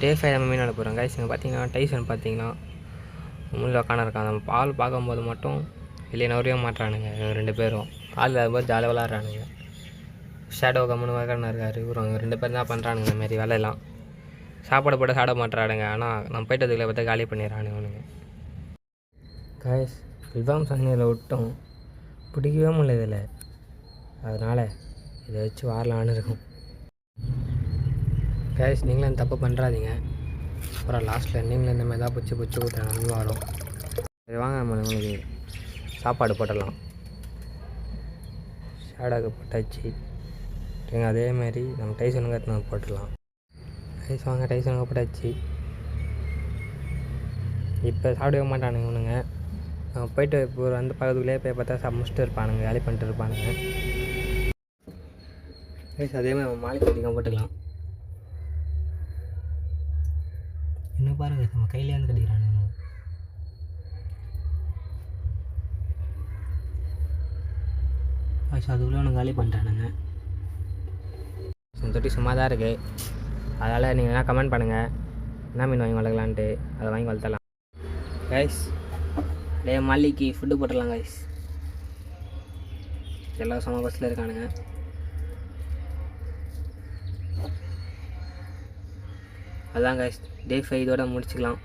டே 5 நம்ம மீன் அனுப்புகிறோம் கைஸ். இங்கே பார்த்தீங்கன்னா டைசன் பார்த்தீங்கன்னா முள்ளில் உட்காந்துருக்கான். நம்ம பால் பார்க்கும்போது மட்டும் வெளியே நவரையே மாட்டுறானுங்க. 2 பேரும் காலில் அது மாதிரி ஜாலியாக விளாட்றானுங்க. ஷேடோ கம்முன்னு வளர்க்கணும் இருக்காரு. இவங்க 2 பேர் தான் பண்ணுறானுங்க இந்தமாரி வேலையெல்லாம். சாப்பாடு போட்டு சாப்பிட மாட்டுறானுங்க. ஆனால் நம்ம போய்ட்டதுக்குள்ள பார்த்தா காலி பண்ணிடுறானுங்க கைஸ். இதுதான் சனியில் விட்டோம், பிடிக்கவே முடியல இதில். அதனால் இதை வச்சு வாரலான்னு இருக்கும் கைஸ். நீங்களும் தப்பு பண்ணுறாதீங்க. அப்புறம் லாஸ்ட்டில் நீங்களும் இந்த மாதிரி தான் பிடிச்சி ஊற்றுறாங்க வரும். சரி வாங்க, நம்ம உங்களுக்கு சாப்பாடு போட்டுடலாம். ஷேடாக்கு போட்டாச்சு. அதேமாரி நம்ம டைசனுக்கு நம்ம போட்டுடலாம் கைஸ். வாங்க டைசனுக்கு போட்டாச்சு. இப்போ சாப்பிடவே மாட்டானுங்க இவனுங்க. நம்ம போய்ட்டு இப்போ வந்து பக்கத்துக்குள்ளேயே போய் பார்த்தா முடிச்சுட்டு இருப்பானுங்க, வேலை பண்ணிட்டு இருப்பானுங்க கைஸ். அதேமாதிரி நம்ம மாலை கட்டிக்கலாம் போட்டுக்கலாம். இன்னும் பாருங்கள், நம்ம கையிலே வந்து கட்டிக்கிறானுங்க. அதுக்குள்ளே ஒன்று காலி பண்ணிட்டானுங்க. தொட்டி சும்மா தான் இருக்குது. அதனால் நீங்கள் என்ன கமெண்ட் பண்ணுங்கள், என்ன மீன் வாங்கி வளர்க்கலான்ட்டு. அதை வாங்கி வளர்த்தலாம் கைஸ். மல்லிக்கு ஃபுட்டு போட்டுடலாம் கைஸ். எல்லாம் சம பஸ்ஸில் இருக்கானுங்க. அதான் கைஸ், டே 5 இதோட முடிச்சுக்கலாம்.